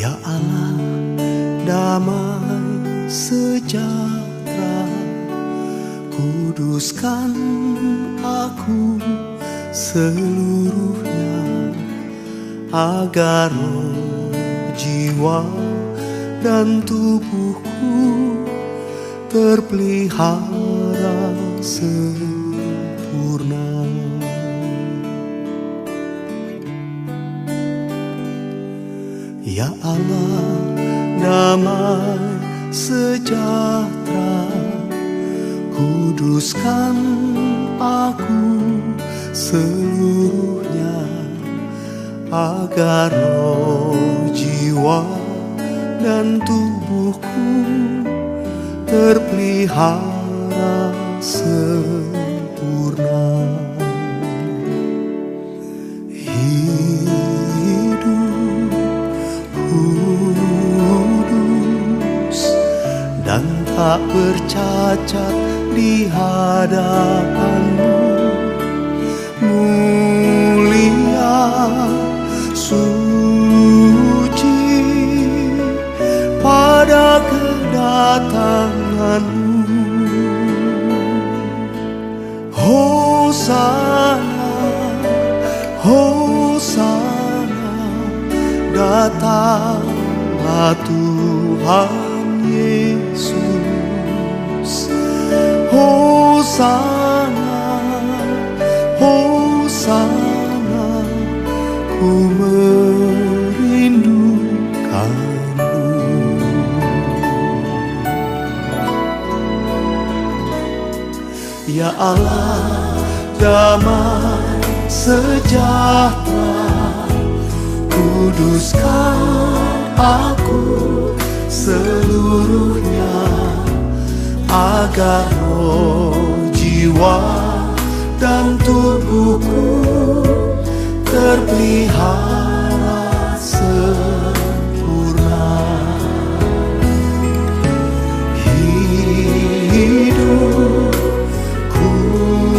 Ya Allah, damai sejahtera, kuduskan aku seluruhnya, agar roh, jiwa, dan tubuhku terpelihara sempurna. Ya Allah, damai sejahtera, kuduskan aku seluruhnya, agar roh, jiwa, dan tubuhku terpelihara sempurna. Hidup kudus dan tak bercacat di hadapan-Mu, mulia, suci pada kedatangan-Mu. Hosana, Hosana, datanglah Tuhan Yesus. Hosana, Hosana, ku merindukan-Mu. Ya Allah, damai sejahtera, kuduskan aku seluruhnya, agar roh, jiwa, dan tubuhku terpelihara sempurna. Hidup kudus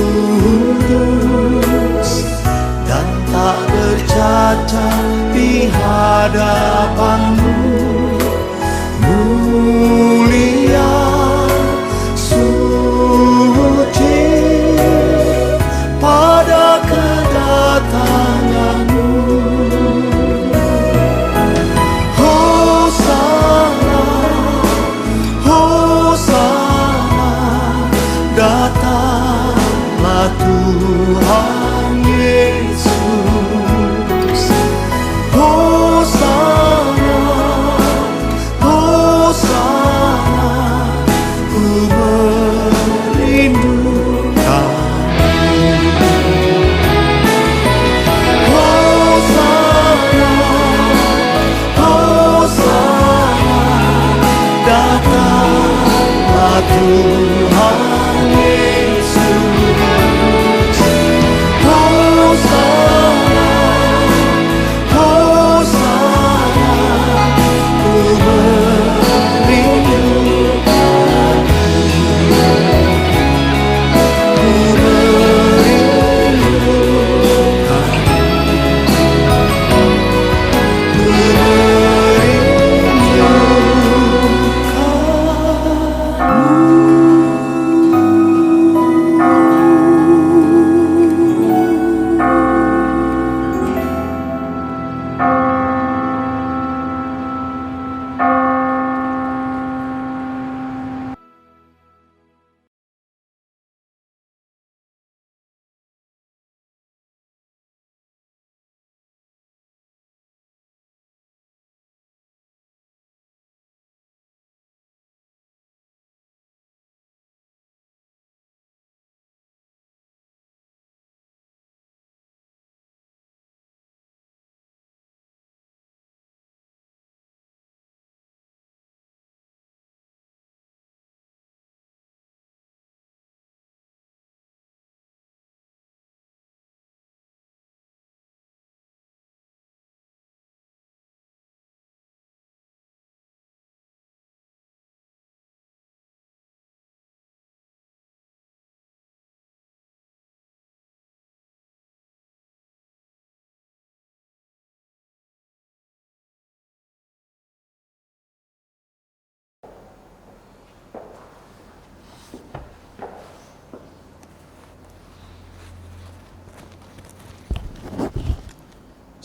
dan tak bercacat di hadapan-Mu, mulia, suci pada kedatangan-Mu. Hosana, Hosana, datanglah Tuhan Yesus. Hosana, Hosana, ku merindukan-Mu. Hosana, Hosana, datanglah Tuhan Yesus.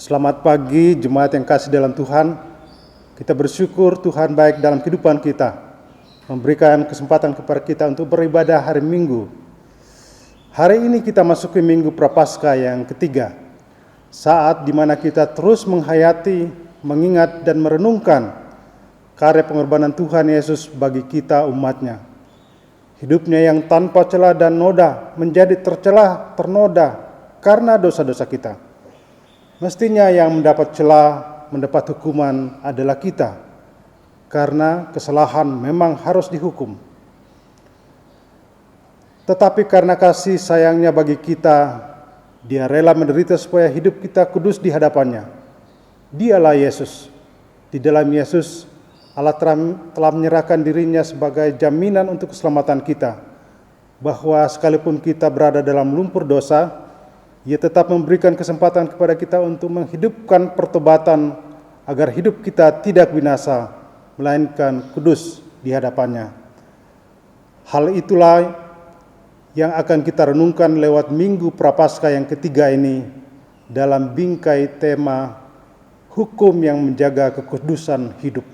Selamat pagi jemaat yang kasih dalam Tuhan. Kita bersyukur Tuhan baik dalam kehidupan kita, memberikan kesempatan kepada kita untuk beribadah hari Minggu. Hari ini kita masuk ke Minggu Prapaskah yang ketiga, saat di mana kita terus menghayati, mengingat dan merenungkan karya pengorbanan Tuhan Yesus bagi kita umatnya. Hidupnya yang tanpa celah dan noda menjadi tercelah, ternoda karena dosa-dosa kita. Mestinya yang mendapat celah, mendapat hukuman adalah kita, karena kesalahan memang harus dihukum. Tetapi karena kasih sayangnya bagi kita, Dia rela menderita supaya hidup kita kudus di hadapannya. Dialah Yesus. Di dalam Yesus, Allah telah menyerahkan dirinya sebagai jaminan untuk keselamatan kita, bahwa sekalipun kita berada dalam lumpur dosa, Ia tetap memberikan kesempatan kepada kita untuk menghidupkan pertobatan agar hidup kita tidak binasa, melainkan kudus di hadapannya. Hal itulah yang akan kita renungkan lewat Minggu Prapaskah yang ketiga ini dalam bingkai tema hukum yang menjaga kekudusan hidup.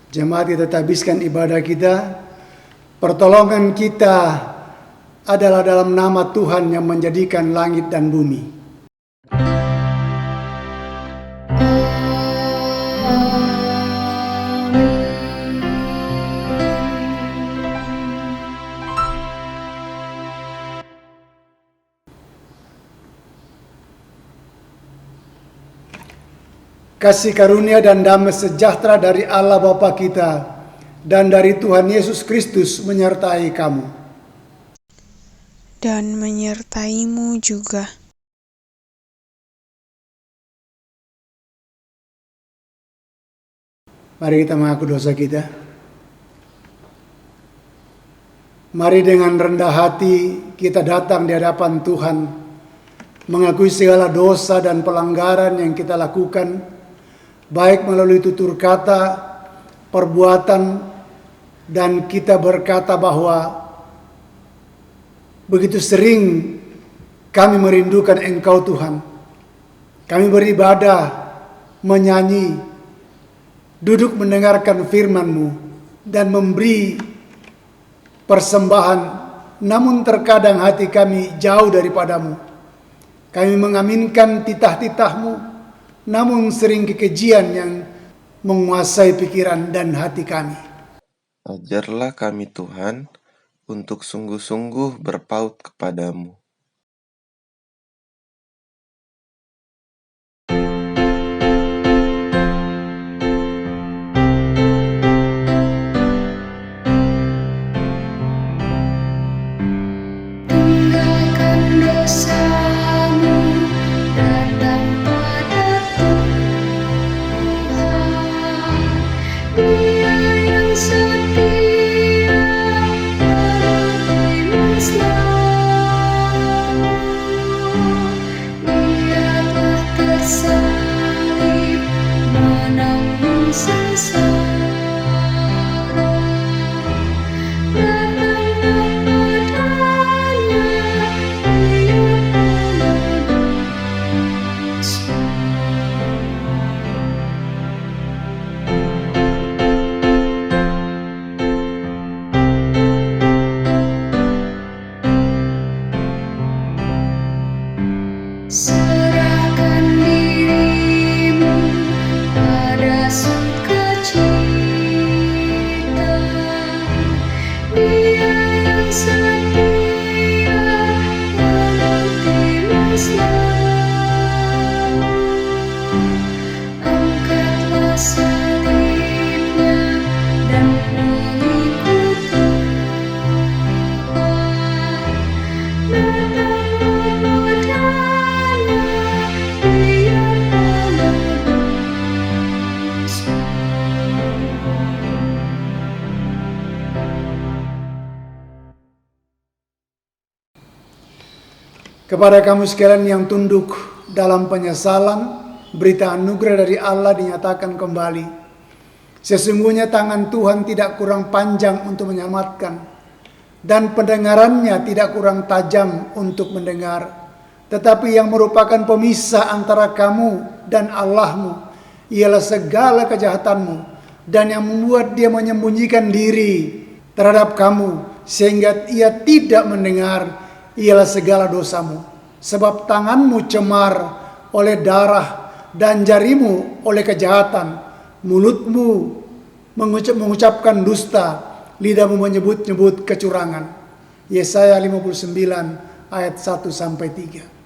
Jemaat, kita habiskan ibadah kita. Pertolongan kita adalah dalam nama Tuhan yang menjadikan langit dan bumi. Kasih karunia dan damai sejahtera dari Allah Bapa kita dan dari Tuhan Yesus Kristus menyertai kamu. Dan menyertaimu juga. Mari kita mengaku dosa kita. Mari dengan rendah hati kita datang di hadapan Tuhan, mengakui segala dosa dan pelanggaran yang kita lakukan, baik melalui tutur kata, perbuatan, dan kita berkata bahwa begitu sering kami merindukan Engkau Tuhan. Kami beribadah, menyanyi, duduk mendengarkan firman-Mu, dan memberi persembahan, namun terkadang hati kami jauh daripadamu. Kami mengaminkan titah-titah-Mu, namun sering kekejian yang menguasai pikiran dan hati kami. Ajarlah kami Tuhan, untuk sungguh-sungguh berpaut kepadamu. Tinggalkan dosamu, datang pada Tuhan. Dia yang setia menantimu selalu. Dia telah tersalib menanggung sengsara. Serahkan dirimu pada sukacita. Dia yang setia menantimu selalu. Angkatlah salibnya dan mengikut Kepada kamu sekalian yang tunduk dalam penyesalan, berita anugerah dari Allah dinyatakan kembali. Sesungguhnya tangan Tuhan tidak kurang panjang untuk menyelamatkan, dan pendengarannya tidak kurang tajam untuk mendengar. Tetapi yang merupakan pemisah antara kamu dan Allahmu ialah segala kejahatanmu, dan yang membuat dia menyembunyikan diri terhadap kamu sehingga ia tidak mendengar ialah segala dosamu. Sebab tanganmu cemar oleh darah dan jarimu oleh kejahatan. Mulutmu mengucapkan dusta, lidahmu menyebut-nyebut kecurangan. Yesaya 59 ayat 1-3.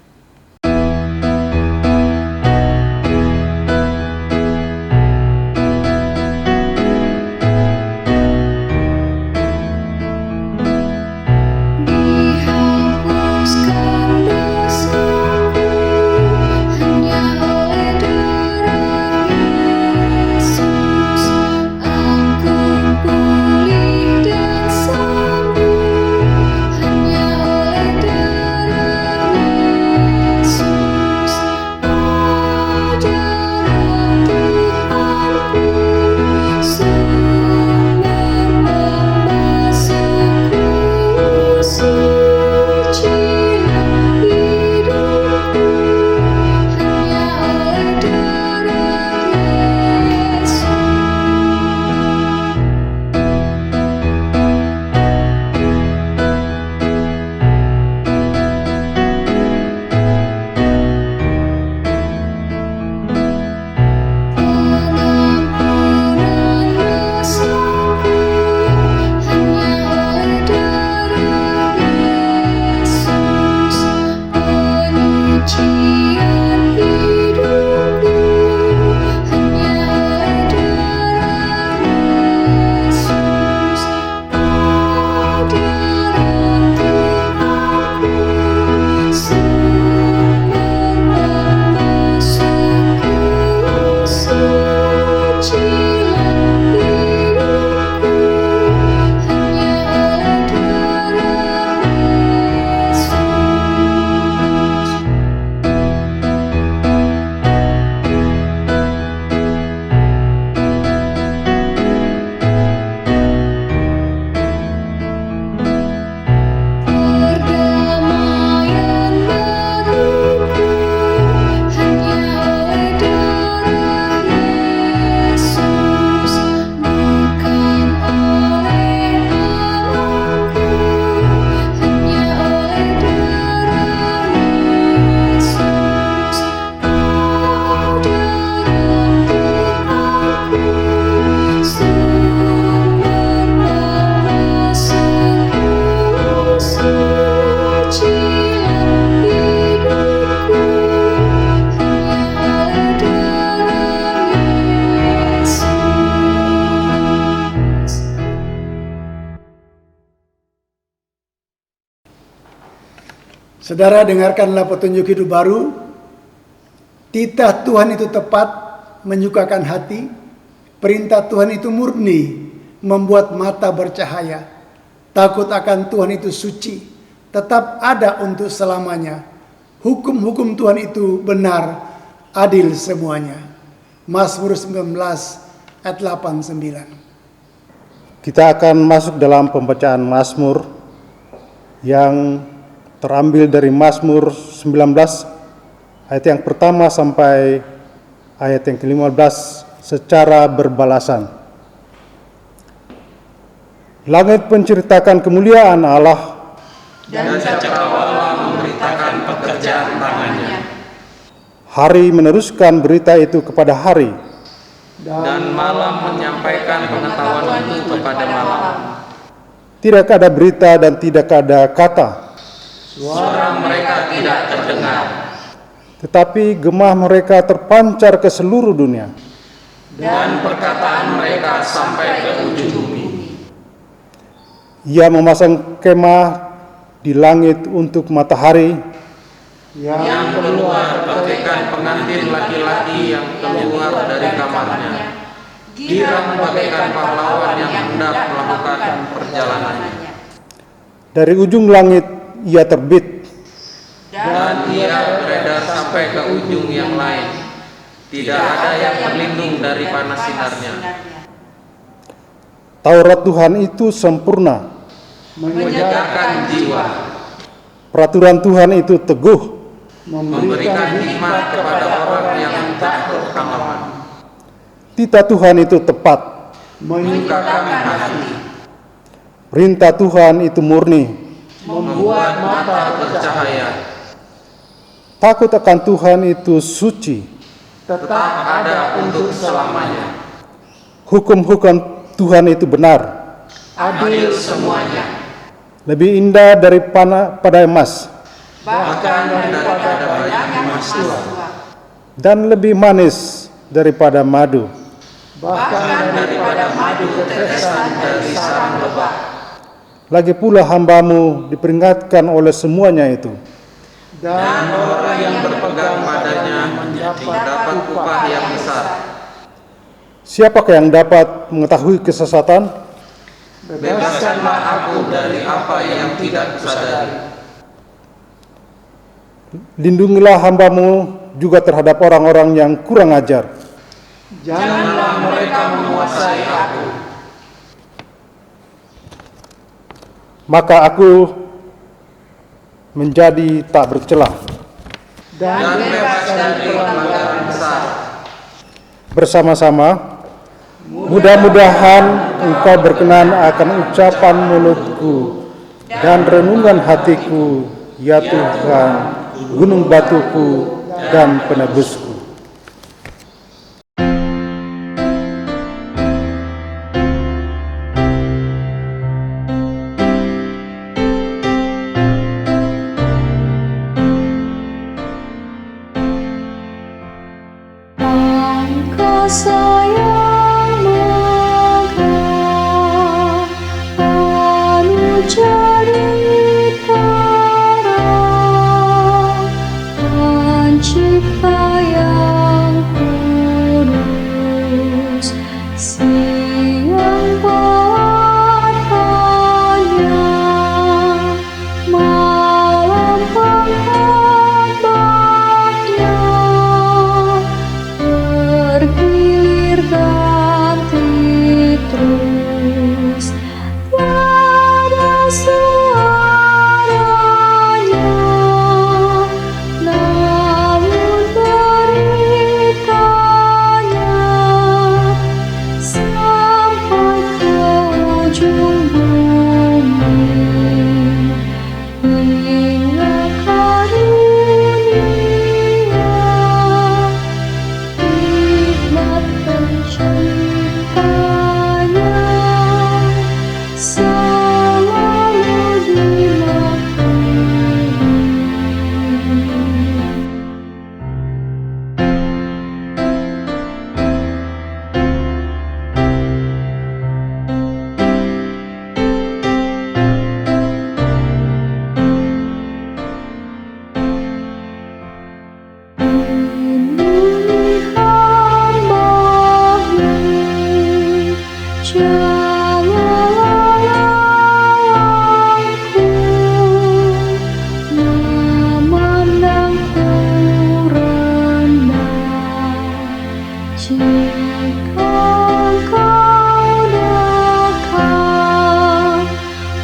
Saudara, dengarkanlah petunjuk hidup baru. Titah Tuhan itu tepat, menyukakan hati. Perintah Tuhan itu murni, membuat mata bercahaya. Takut akan Tuhan itu suci, tetap ada untuk selamanya. Hukum-hukum Tuhan itu benar, adil semuanya. Mazmur 19 ayat 8-9. Kita akan masuk dalam pembacaan Mazmur yang terambil dari Mazmur 19 ayat yang pertama sampai ayat yang ke-15 secara berbalasan. Langit menceritakan kemuliaan Allah, dan cakrawala memberitakan pekerjaan tangannya. Hari meneruskan berita itu kepada hari, Dan malam menyampaikan pengetahuan itu kepada malam. tidak ada berita dan tidak ada kata, Suara mereka tidak terdengar, tetapi gemah mereka terpancar ke seluruh dunia. dan perkataan mereka sampai ke ujung bumi. Ia memasang kemah di langit untuk matahari, Yang keluar bagaikan pengantin laki-laki yang keluar dari kamarnya. Girang bagaikan pahlawan yang hendak melakukan perjalanannya. dari ujung langit ia terbit, Dan ia beredar sampai ke ujung yang lain. Tidak ada yang berlindung dari panas sinarnya. Taurat Tuhan itu sempurna, Menyegarkan jiwa, peraturan Tuhan itu teguh, memberikan hikmat kepada orang yang tak berpengalaman, titah Tuhan itu tepat, menyukakan hati, perintah Tuhan itu murni, membuat mata bercahaya, takut akan Tuhan itu suci, tetap ada untuk selamanya, hukum-hukum Tuhan itu benar, adil semuanya, lebih indah daripada emas, bahkan daripada banyak emas tua, dan lebih manis daripada madu. bahkan daripada madu tetesan dari sarang lebah. Lagi pula hambamu diperingatkan oleh semuanya itu. Dan orang yang berpegang padanya mendapat upah yang besar. Siapakah yang dapat mengetahui kesesatan? Bebaskanlah aku dari apa yang tidak kusadari. Lindungilah hambamu juga terhadap orang-orang yang kurang ajar. Janganlah mereka menguasai aku. Maka aku menjadi tak bercela. Dan bebas dari pelanggaran besar. Bersama-sama, mudah-mudahan engkau berkenan akan ucapan mulutku dan renungan hatiku, ya Tuhan, gunung batuku dan penebusku. Engkau sayang megah, anu jadi terang, pencipta yang kudus, siang buatannya, malam pengkhotbahnya, bergilir Jika kau dekat,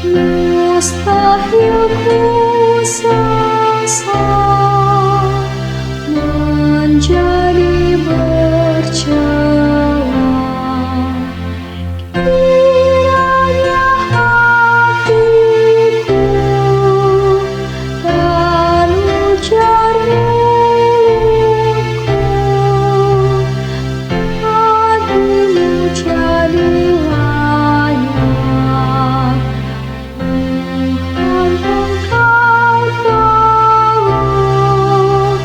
mustahil ku sesat menjadi bercelah. Kiranya hatiku dan ujar milikku bagimu jadi layak. Tuhan Engkau telah gunung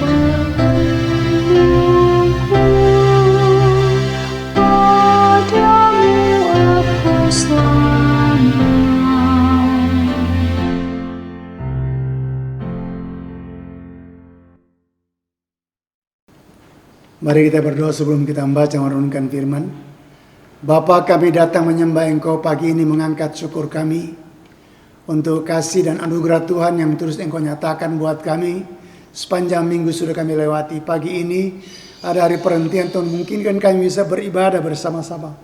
perlindungku, padamu aku selamat. Mari kita berdoa sebelum kita membaca merenungkan firman. Bapa, kami datang menyembah Engkau pagi ini, mengangkat syukur kami untuk kasih dan anugerah Tuhan yang terus Engkau nyatakan buat kami. Sepanjang minggu sudah kami lewati. Pagi ini ada hari perhentian Tuhan, mungkinkan kami bisa beribadah bersama-sama.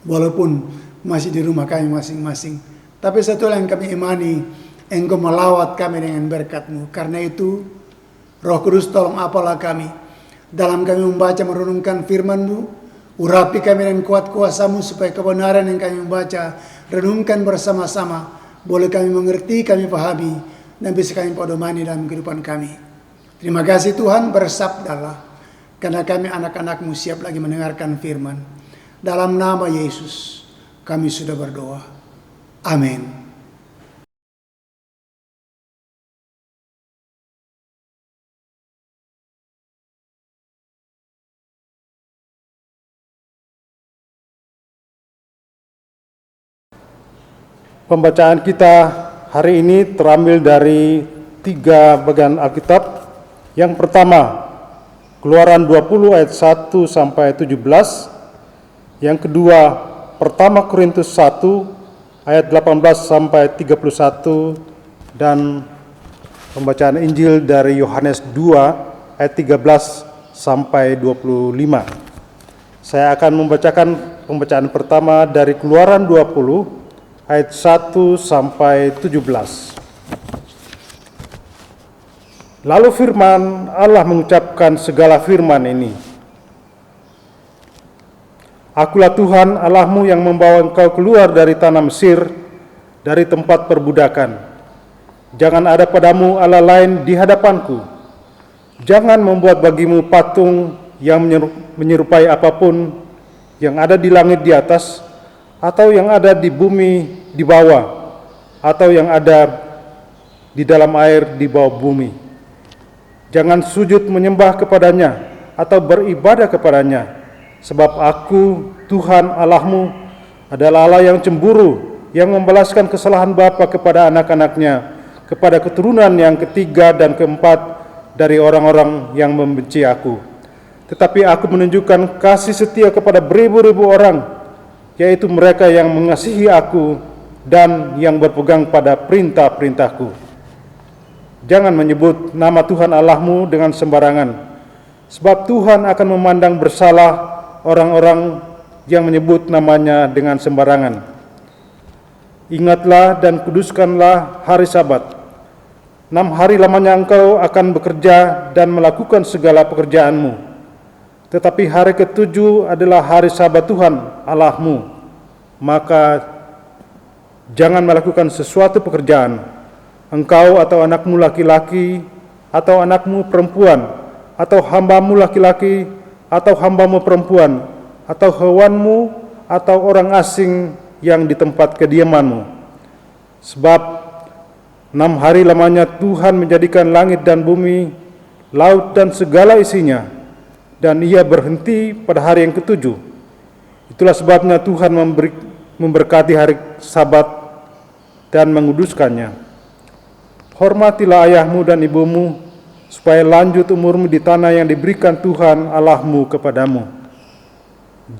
Walaupun masih di rumah kami masing-masing. Tapi satu yang kami imani, Engkau melawat kami dengan berkat-Mu. Karena itu, Roh Kudus tolong apalah kami dalam kami membaca merenungkan firman-Mu. Urapi kami dengan kuat kuasa-Mu supaya kebenaran yang kami membaca, renungkan bersama-sama, boleh kami mengerti, kami pahami, dan bisa kami pedomani dalam kehidupan kami. Terima kasih Tuhan, bersabdalah, karena kami anak-anak-Mu siap lagi mendengarkan firman. Dalam nama Yesus kami sudah berdoa. Amin. Pembacaan kita hari ini terambil dari 3 bagian Alkitab. Yang pertama, Keluaran 20 ayat 1 sampai 17. Yang kedua, Pertama Korintus 1 ayat 18 sampai 31, dan pembacaan Injil dari Yohanes 2 ayat 13 sampai 25. Saya akan membacakan pembacaan pertama dari Keluaran 20 ayat 1 sampai 17. Lalu firman Allah mengucapkan segala firman ini. Akulah Tuhan Allahmu yang membawa engkau keluar dari tanah Mesir, dari tempat perbudakan. Jangan ada padamu Allah lain di hadapanku. Jangan membuat bagimu patung yang menyerupai apapun yang ada di langit di atas, atau yang ada di bumi di bawah, atau yang ada di dalam air di bawah bumi. Jangan sujud menyembah kepadanya atau beribadah kepadanya, sebab aku, Tuhan Allahmu, adalah Allah yang cemburu, yang membalaskan kesalahan bapa kepada anak-anaknya, kepada keturunan yang ketiga dan keempat dari orang-orang yang membenci aku. Tetapi aku menunjukkan kasih setia kepada beribu-ribu orang, yaitu mereka yang mengasihi aku dan yang berpegang pada perintah-perintahku. Jangan menyebut nama Tuhan Allahmu dengan sembarangan, sebab Tuhan akan memandang bersalah orang-orang yang menyebut namanya dengan sembarangan. Ingatlah dan kuduskanlah hari Sabat. 6 hari lamanya engkau akan bekerja dan melakukan segala pekerjaanmu. Tetapi hari ke-7 adalah hari Sabat Tuhan Allahmu. Maka jangan melakukan sesuatu pekerjaan, engkau atau anakmu laki-laki, atau anakmu perempuan, atau hambamu laki-laki, atau hambamu perempuan, atau hewanmu, atau orang asing yang di tempat kediamanmu. Sebab 6 hari lamanya Tuhan menjadikan langit dan bumi, laut dan segala isinya, dan ia berhenti pada hari yang ke-7. Itulah sebabnya Tuhan memberkati hari Sabat dan menguduskannya. Hormatilah ayahmu dan ibumu, supaya lanjut umurmu di tanah yang diberikan Tuhan Allahmu kepadamu.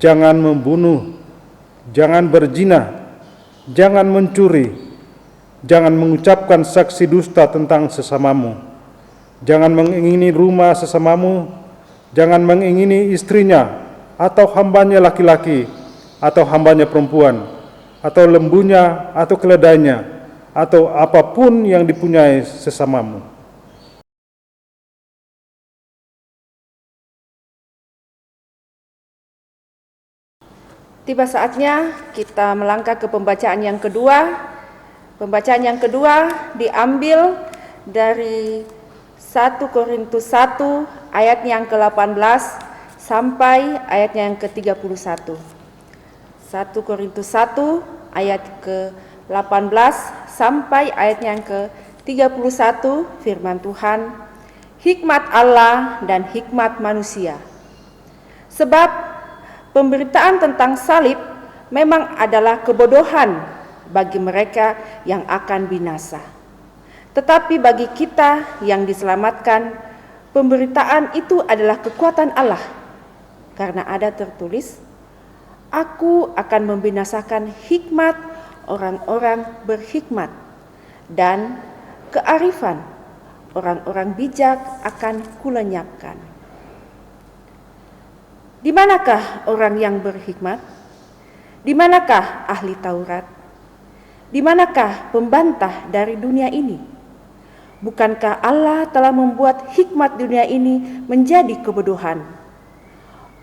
Jangan membunuh, jangan berzina, jangan mencuri, jangan mengucapkan saksi dusta tentang sesamamu. Jangan mengingini rumah sesamamu, jangan mengingini istrinya, atau hambanya laki-laki, atau hambanya perempuan, atau lembunya, atau keledainya, atau apapun yang dipunyai sesamamu. Tiba saatnya kita melangkah ke pembacaan yang kedua. Pembacaan yang kedua diambil dari 1 Korintus 1 ayat yang ke-18 sampai ayatnya yang ke-31. 1 Korintus 1 ayat ke-18 sampai ayatnya yang ke-31, firman Tuhan, hikmat Allah dan hikmat manusia. Sebab pemberitaan tentang salib memang adalah kebodohan bagi mereka yang akan binasa. Tetapi bagi kita yang diselamatkan, pemberitaan itu adalah kekuatan Allah. Karena ada tertulis, Aku akan membinasakan hikmat orang-orang berhikmat, dan kearifan orang-orang bijak akan kulenyapkan. Di manakah orang yang berhikmat? Di manakah ahli Taurat? Di manakah pembantah dari dunia ini? Bukankah Allah telah membuat hikmat dunia ini menjadi kebodohan?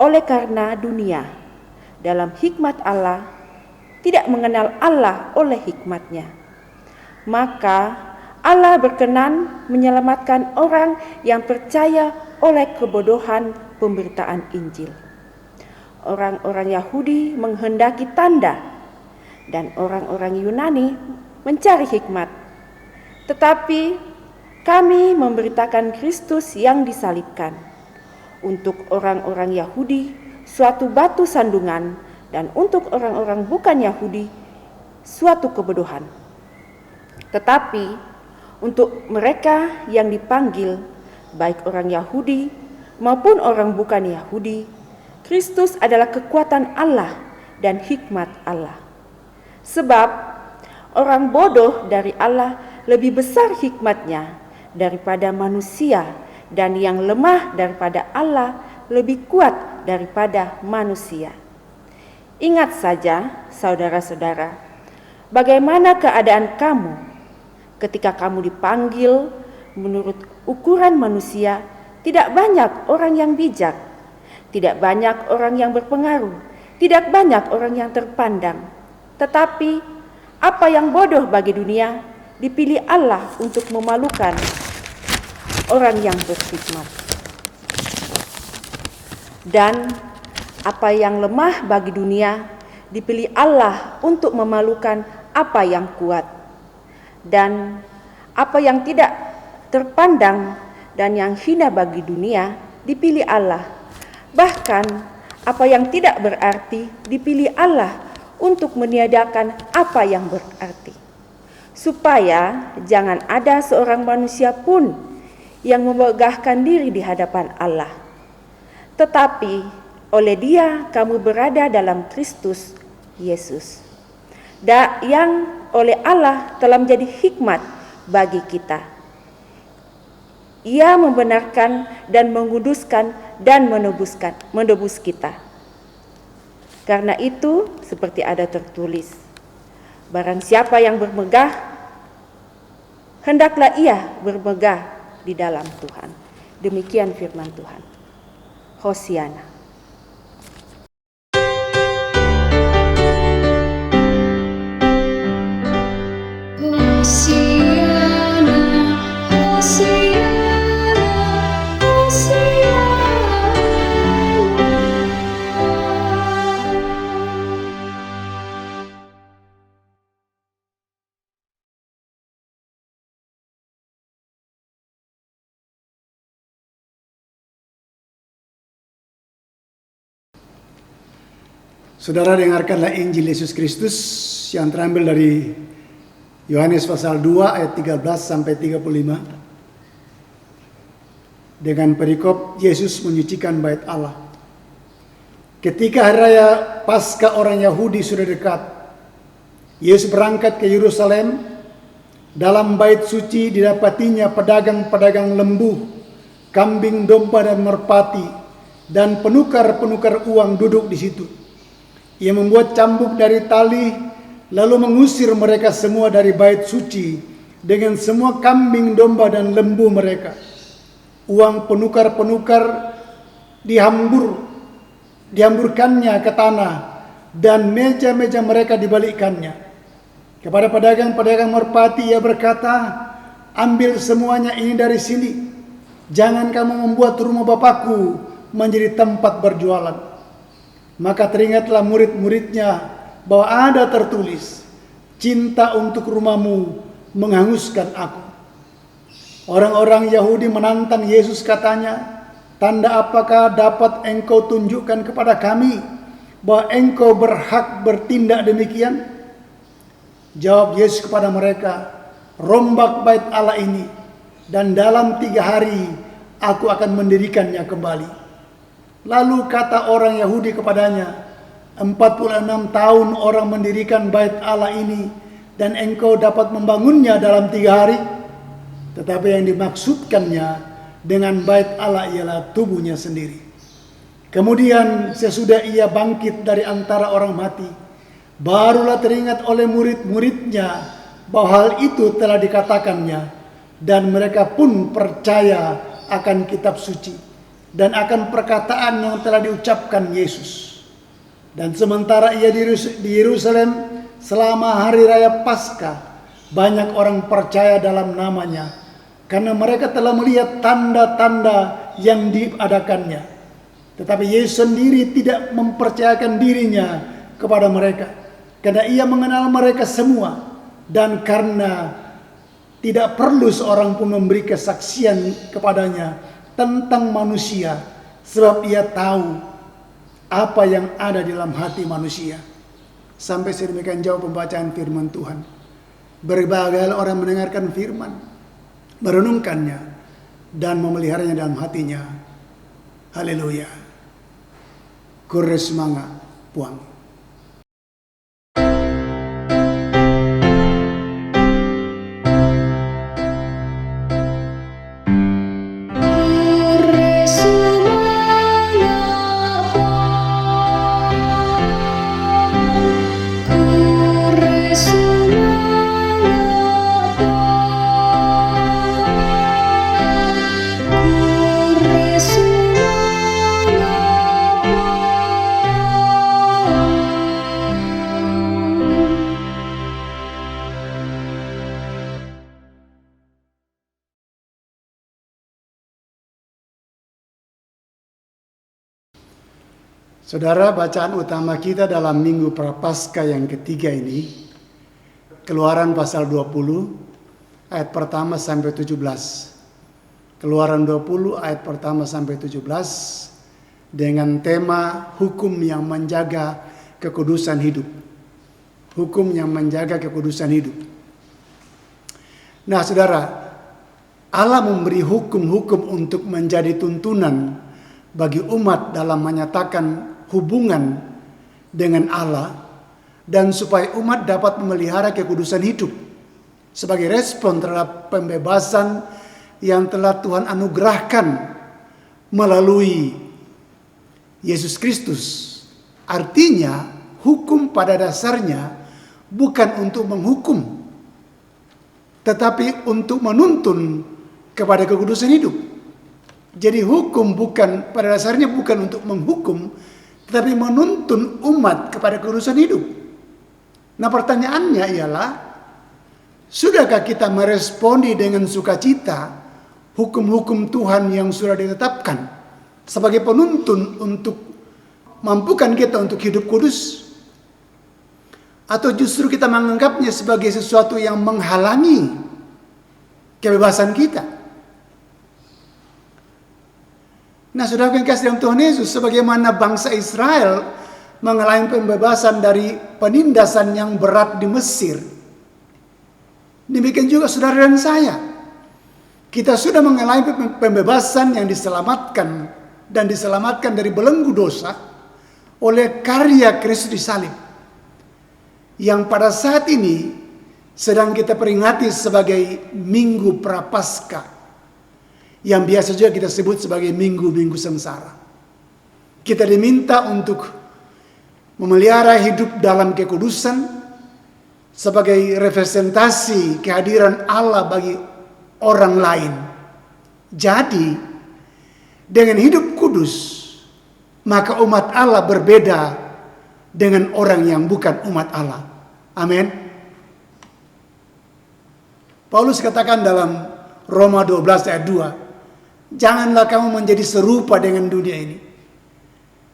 Oleh karena dunia dalam hikmat Allah tidak mengenal Allah oleh hikmatnya, maka Allah berkenan menyelamatkan orang yang percaya oleh kebodohan pemberitaan Injil. Orang-orang Yahudi menghendaki tanda, dan orang-orang Yunani mencari hikmat. Tetapi kami memberitakan Kristus yang disalibkan. Untuk orang-orang Yahudi suatu batu sandungan, dan untuk orang-orang bukan Yahudi suatu kebodohan. Tetapi untuk mereka yang dipanggil, baik orang Yahudi maupun orang bukan Yahudi, Kristus adalah kekuatan Allah dan hikmat Allah. Sebab orang bodoh dari Allah lebih besar hikmatnya daripada manusia, dan yang lemah daripada Allah lebih kuat daripada manusia. Ingat saja, saudara-saudara, bagaimana keadaan kamu ketika kamu dipanggil menurut ukuran manusia. Tidak banyak orang yang bijak, tidak banyak orang yang berpengaruh, tidak banyak orang yang terpandang. Tetapi apa yang bodoh bagi dunia dipilih Allah untuk memalukan orang yang berhikmat. Dan apa yang lemah bagi dunia dipilih Allah untuk memalukan apa yang kuat. Dan apa yang tidak terpandang dan yang hina bagi dunia dipilih Allah. Bahkan apa yang tidak berarti dipilih Allah untuk meniadakan apa yang berarti, supaya jangan ada seorang manusia pun yang memegahkan diri di hadapan Allah. Tetapi oleh Dia kamu berada dalam Kristus Yesus, yang oleh Allah telah menjadi hikmat bagi kita. Ia membenarkan dan menguduskan dan menebus kita. Karena itu, seperti ada tertulis, barang siapa yang bermegah, hendaklah ia bermegah di dalam Tuhan. Demikian firman Tuhan. Hosiana. Saudara, dengarkanlah Injil Yesus Kristus yang terambil dari Yohanes pasal 2 ayat 13 sampai 35. Dengan perikop Yesus menyucikan bait Allah. Ketika hari raya Paskah orang Yahudi sudah dekat, Yesus berangkat ke Yerusalem Dalam bait suci didapatinya pedagang-pedagang lembu, kambing, domba, dan merpati, dan penukar-penukar uang duduk di situ. Ia membuat cambuk dari tali, lalu mengusir mereka semua dari bait suci dengan semua kambing, domba, dan lembu mereka. Uang penukar-penukar dihamburkannya ke tanah, dan meja-meja mereka dibalikkannya. Kepada pedagang-pedagang merpati ia berkata, "Ambil semuanya ini dari sini. Jangan kamu membuat rumah Bapakku menjadi tempat berjualan." Maka teringatlah murid-muridnya bahwa ada tertulis, "Cinta untuk rumahmu menghanguskan aku." Orang-orang Yahudi menantang Yesus, katanya, "Tanda apakah dapat engkau tunjukkan kepada kami bahwa engkau berhak bertindak demikian?" Jawab Yesus kepada mereka, "Rombak bait Allah ini, dan dalam 3 hari aku akan mendirikannya kembali." Lalu kata orang Yahudi kepadanya, 46 tahun orang mendirikan bait Allah ini, dan engkau dapat membangunnya dalam 3 hari? Tetapi yang dimaksudkannya dengan bait Allah ialah tubuhnya sendiri. Kemudian sesudah ia bangkit dari antara orang mati, barulah teringat oleh murid-muridnya bahwa hal itu telah dikatakannya, dan mereka pun percaya akan kitab suci dan akan perkataan yang telah diucapkan Yesus. Dan sementara ia di Yerusalem selama hari raya Paskah, banyak orang percaya dalam namanya, karena mereka telah melihat tanda-tanda yang diadakannya. Tetapi Yesus sendiri tidak mempercayakan dirinya kepada mereka, karena ia mengenal mereka semua, dan karena tidak perlu seorang pun memberi kesaksian kepadanya tentang manusia, sebab ia tahu apa yang ada di dalam hati manusia. Sampai sedemikian jauh pembacaan firman Tuhan. Berbahagialah orang mendengarkan firman, merenungkannya, dan memeliharanya dalam hatinya. Haleluya. Kure semangat, Puang. Saudara, bacaan utama kita dalam Minggu Prapaskah yang ketiga ini, Keluaran pasal 20 ayat pertama sampai 17. Keluaran 20 ayat pertama sampai 17 dengan tema hukum yang menjaga kekudusan hidup. Hukum yang menjaga kekudusan hidup. Nah, saudara, Allah memberi hukum-hukum untuk menjadi tuntunan bagi umat dalam menyatakan hubungan dengan Allah, dan supaya umat dapat memelihara kekudusan hidup sebagai respon terhadap pembebasan yang telah Tuhan anugerahkan melalui Yesus Kristus. Artinya, hukum pada dasarnya bukan untuk menghukum, tetapi untuk menuntun kepada kekudusan hidup. Jadi hukum pada dasarnya bukan untuk menghukum, tetapi menuntun umat kepada kekudusan hidup. Nah, pertanyaannya ialah, sudahkah kita meresponi dengan sukacita hukum-hukum Tuhan yang sudah ditetapkan sebagai penuntun untuk mampukan kita untuk hidup kudus? Atau justru kita menganggapnya sebagai sesuatu yang menghalangi kebebasan kita? Nah, saudara yang kasih dalam Tuhan Yesus, sebagaimana bangsa Israel mengalami pembebasan dari penindasan yang berat di Mesir, demikian juga saudara dan saya. Kita sudah mengalami pembebasan yang diselamatkan dari belenggu dosa oleh karya Kristus di salib, yang pada saat ini sedang kita peringati sebagai Minggu Prapaskah, yang biasa juga kita sebut sebagai Minggu-Minggu Sengsara. Kita diminta untuk memelihara hidup dalam kekudusan sebagai representasi kehadiran Allah bagi orang lain. Jadi, dengan hidup kudus, maka umat Allah berbeda dengan orang yang bukan umat Allah. Amin. Paulus katakan dalam Roma 12 ayat 2, janganlah kamu menjadi serupa dengan dunia ini,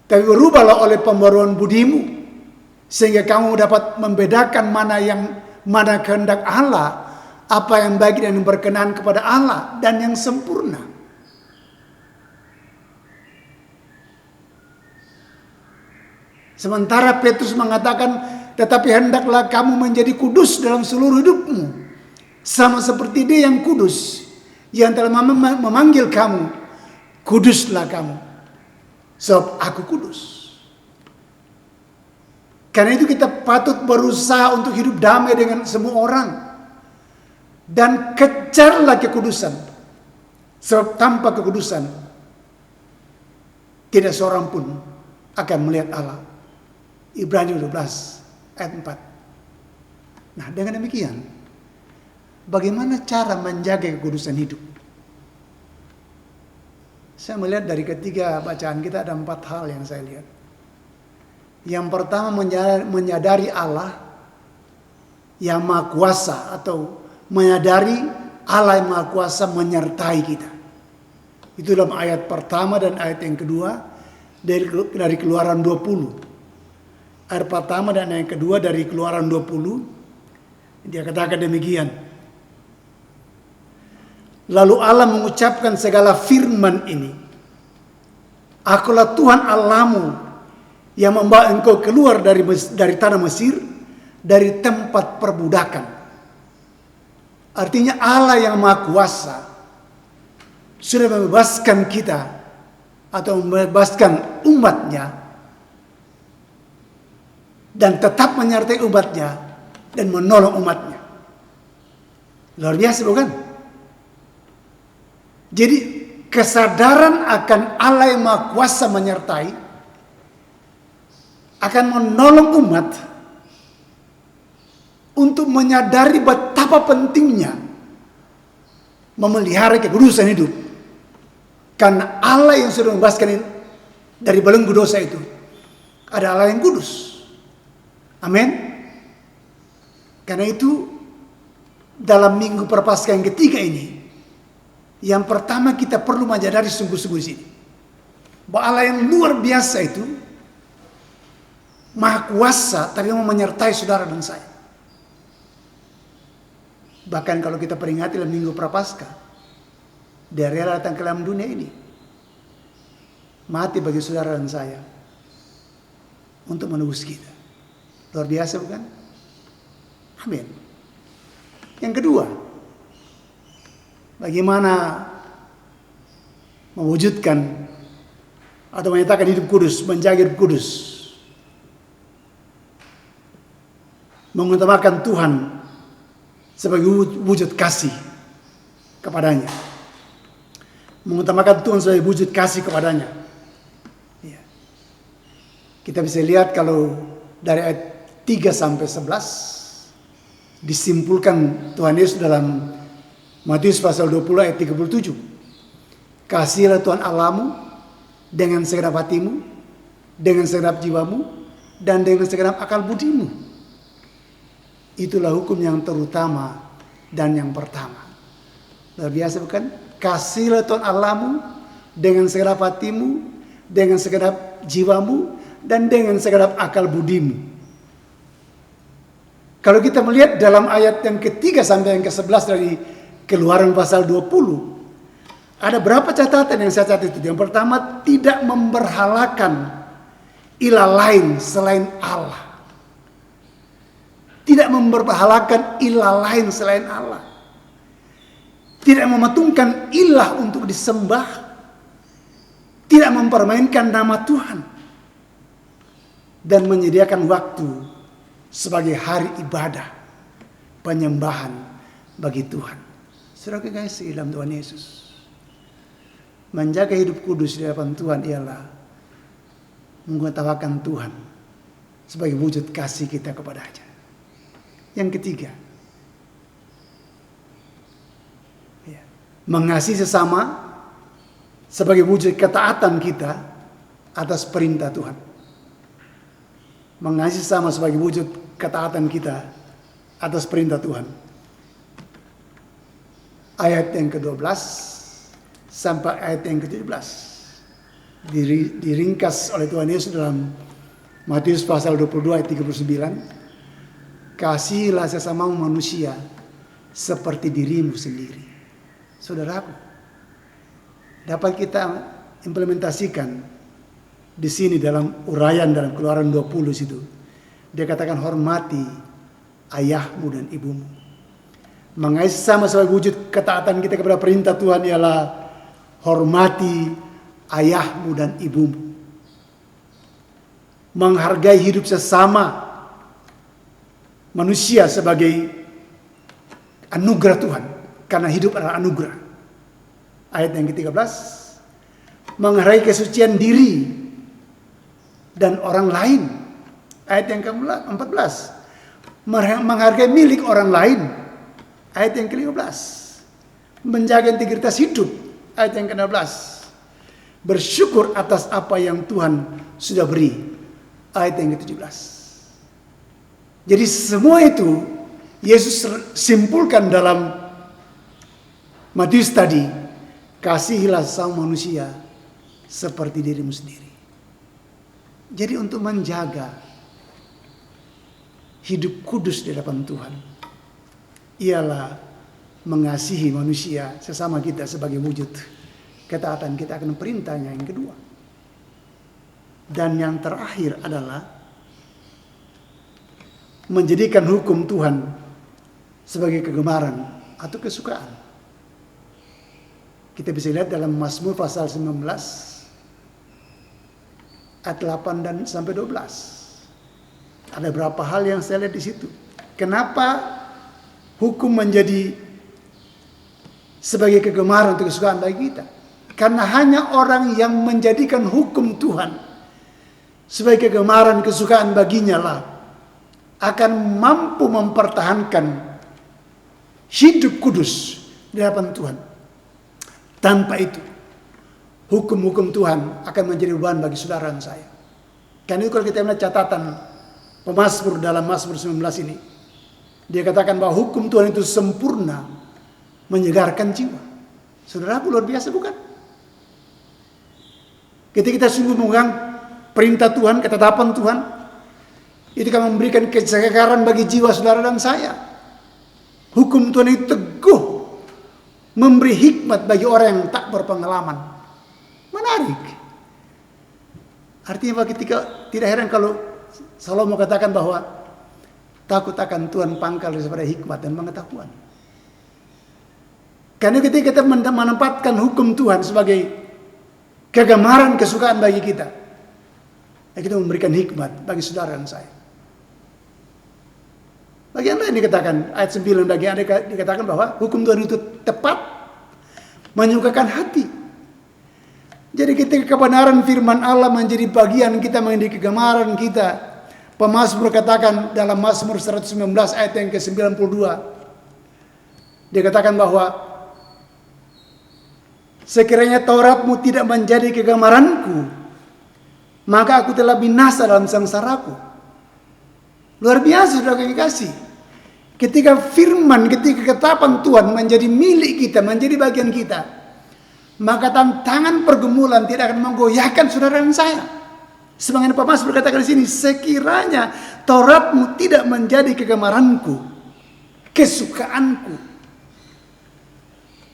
tapi berubahlah oleh pembaruan budimu, sehingga kamu dapat membedakan mana kehendak Allah, apa yang baik dan yang berkenan kepada Allah, dan yang sempurna. Sementara Petrus mengatakan, tetapi hendaklah kamu menjadi kudus dalam seluruh hidupmu, sama seperti Dia yang kudus, yang telah memanggil kamu. Kuduslah kamu, sebab aku kudus. Karena itu kita patut berusaha untuk hidup damai dengan semua orang, dan kejarlah kekudusan, sebab tanpa kekudusan tidak seorang pun akan melihat Allah. Ibrani 12 ayat 4. Nah, dengan demikian, bagaimana cara menjaga kekudusan hidup? Saya melihat dari ketiga bacaan kita ada 4 hal yang saya lihat. Yang pertama, menyadari Allah yang Maha Kuasa, atau menyadari Allah yang Maha Kuasa menyertai kita. Itu dalam ayat pertama dan ayat yang kedua dari Keluaran 20. Ayat pertama dan ayat kedua dari Keluaran 20, dia katakan demikian. Lalu Allah mengucapkan segala firman ini, Akulah Tuhan Allahmu yang membawa engkau keluar dari tanah Mesir, dari tempat perbudakan. Artinya Allah yang Maha Kuasa sudah membebaskan kita, atau membebaskan umatnya, dan tetap menyertai umatnya dan menolong umatnya. Luar biasa, bukan? Jadi kesadaran akan Allah yang Maha Kuasa menyertai akan menolong umat untuk menyadari betapa pentingnya memelihara kekudusan hidup. Karena Allah yang sudah membebaskan dari belenggu dosa itu adalah Allah yang kudus. Amin. Karena itu dalam Minggu Prapaskah yang ketiga ini, yang pertama kita perlu menyadari sungguh-sungguh di sini bahwa Allah yang luar biasa itu Maha Kuasa, tapi mau menyertai saudara dan saya. Bahkan kalau kita peringati dalam Minggu Prapaskah, Dia rela datang ke dalam dunia ini, mati bagi saudara dan saya untuk menebus kita. Luar biasa, bukan? Amin. Yang kedua, bagaimana mewujudkan atau menyatakan hidup kudus, menjaga hidup kudus. Mengutamakan Tuhan sebagai wujud kasih kepadanya. Mengutamakan Tuhan sebagai wujud kasih kepadanya. Ya. Kita bisa lihat kalau dari ayat 3 sampai 11 disimpulkan Tuhan Yesus dalam Matius pasal 20 ayat 37. Kasihilah Tuhan Allahmu dengan segenap hatimu, dengan segenap jiwamu, dan dengan segenap akal budimu. Itulah hukum yang terutama dan yang pertama. Luar biasa, bukan? Kasihilah Tuhan Allahmu dengan segenap hatimu, dengan segenap jiwamu, dan dengan segenap akal budimu. Kalau kita melihat dalam ayat yang ketiga sampai yang ke-11 dari Keluaran pasal 20, ada berapa catatan yang saya catat itu? Yang pertama, tidak memberhalakan ilah lain selain Allah. Tidak memberhalakan ilah lain selain Allah. Tidak mematungkan ilah untuk disembah. Tidak mempermainkan nama Tuhan. Dan menyediakan waktu sebagai hari ibadah penyembahan bagi Tuhan. Saudara kekasih dalam Tuhan Yesus, menjaga hidup kudus di hadapan Tuhan ialah mengutamakan Tuhan sebagai wujud kasih kita kepadanya. Yang ketiga, mengasihi sesama sebagai wujud ketaatan kita atas perintah Tuhan. Mengasihi sesama sebagai wujud ketaatan kita atas perintah Tuhan. Ayat yang ke-12 sampai ayat yang ke-17 diringkas oleh Tuhan Yesus dalam Matius pasal 22 ayat 39. Kasihilah sesama manusia seperti dirimu sendiri. Saudaraku, dapat kita implementasikan di sini dalam uraian dalam Keluaran 20 situ. Dia katakan hormati ayahmu dan ibumu. Mengasihi sesama sebagai wujud ketaatan kita kepada perintah Tuhan ialah hormati ayahmu dan ibumu. Menghargai hidup sesama manusia sebagai anugerah Tuhan, karena hidup adalah anugerah. Ayat yang ke-13, menghargai kesucian diri dan orang lain. Ayat yang ke-14, menghargai milik orang lain. Ayat yang ke-15, menjaga integritas hidup. Ayat yang ke-16, bersyukur atas apa yang Tuhan sudah beri. Ayat yang ke-17. Jadi semua itu Yesus simpulkan dalam Matius tadi. Kasihilah sesama manusia seperti dirimu sendiri. Jadi untuk menjaga hidup kudus di hadapan Tuhan ialah mengasihi manusia sesama kita sebagai wujud ketaatan kita akan perintahnya yang kedua. Dan yang terakhir adalah menjadikan hukum Tuhan sebagai kegemaran atau kesukaan. Kita bisa lihat dalam Mazmur pasal 19 ayat 8 dan sampai 12. Ada beberapa hal yang saya lihat di situ. Kenapa hukum menjadi sebagai kegemaran atau kesukaan bagi kita? Karena hanya orang yang menjadikan hukum Tuhan sebagai kegemaran kesukaan baginya lah akan mampu mempertahankan hidup kudus di hadapan Tuhan. Tanpa itu, hukum-hukum Tuhan akan menjadi beban bagi saudara dan saya. Karena itu kalau kita melihat catatan pemazmur dalam Mazmur 19 ini, dia katakan bahwa hukum Tuhan itu sempurna, menyegarkan jiwa. Saudara, luar biasa bukan? Ketika kita sungguh memegang perintah Tuhan, ketetapan Tuhan, itu akan memberikan kesegaran bagi jiwa saudara dan saya. Hukum Tuhan itu teguh, memberi hikmat bagi orang yang tak berpengalaman. Menarik. Artinya ketika tidak heran kalau Salomo katakan bahwa takut akan Tuhan pangkal daripada hikmat dan pengetahuan. Karena ketika kita menempatkan hukum Tuhan sebagai kegemaran kesukaan bagi kita, kita memberikan hikmat bagi saudara dan saya. Bagian lain dikatakan, ayat 9 bagian dikatakan bahwa hukum Tuhan itu tepat, menyukakan hati. Jadi ketika kebenaran firman Allah menjadi bagian kita, menjadi kegemaran kita, pemazmur katakan dalam Mazmur 119 ayat yang ke-92, dia katakan bahwa sekiranya Tauratmu tidak menjadi kegemaranku, maka aku telah binasa dalam sengsaraku. Luar biasa saudara kekasih. Ketika firman, ketika ketetapan Tuhan menjadi milik kita, menjadi bagian kita, maka tantangan pergumulan tidak akan menggoyahkan saudara dan saya. Sebagaimana pemazmur berkatakan di sini, sekiranya Tauratmu tidak menjadi kegemaranku, kesukaanku,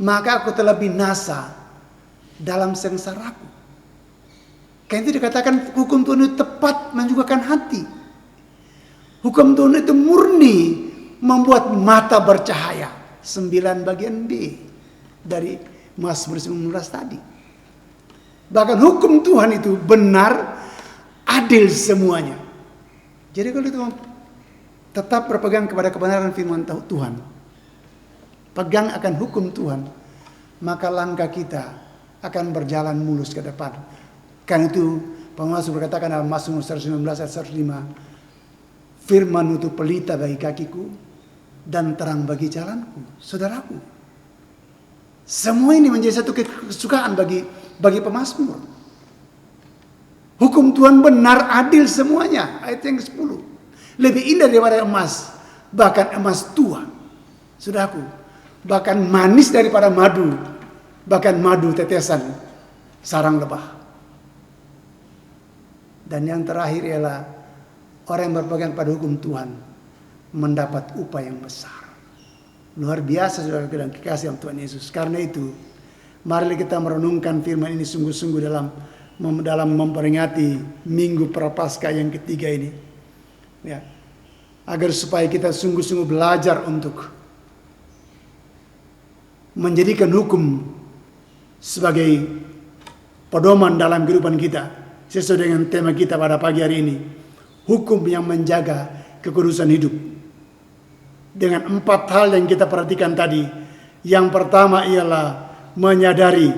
maka aku telah binasa dalam sengsaraku. Karena itu dikatakan hukum Tuhan itu tepat, menyukakan hati. Hukum Tuhan itu murni, membuat mata bercahaya. 9 bagian B dari Mazmur 19 tadi. Bahkan hukum Tuhan itu benar, adil semuanya. Jadi kalau itu tetap berpegang kepada kebenaran firman Tuhan, pegang akan hukum Tuhan, maka langkah kita akan berjalan mulus ke depan. Karena itu Pemazmur berkatakan dalam Mazmur 119 ayat 105, firman itu pelita bagi kakiku dan terang bagi jalanku. Saudaraku, semua ini menjadi satu kesukaan bagi pemazmur. Hukum Tuhan benar, adil semuanya. Ayat yang ke-10. Lebih indah daripada emas, bahkan emas tua. Saudaraku, bahkan manis daripada madu, bahkan madu tetesan sarang lebah. Dan yang terakhir ialah orang yang berpegang pada hukum Tuhan mendapat upah yang besar. Luar biasa saudara dan kekasih yang Tuhan Yesus. Karena itu, mari kita merenungkan firman ini sungguh-sungguh dalam memperingati Minggu Prapaskah yang ketiga ini. Ya, agar supaya kita sungguh-sungguh belajar untuk menjadikan hukum sebagai pedoman dalam kehidupan kita. Sesuai dengan tema kita pada pagi hari ini, hukum yang menjaga kekudusan hidup. Dengan 4 hal yang kita perhatikan tadi. Yang pertama ialah menyadari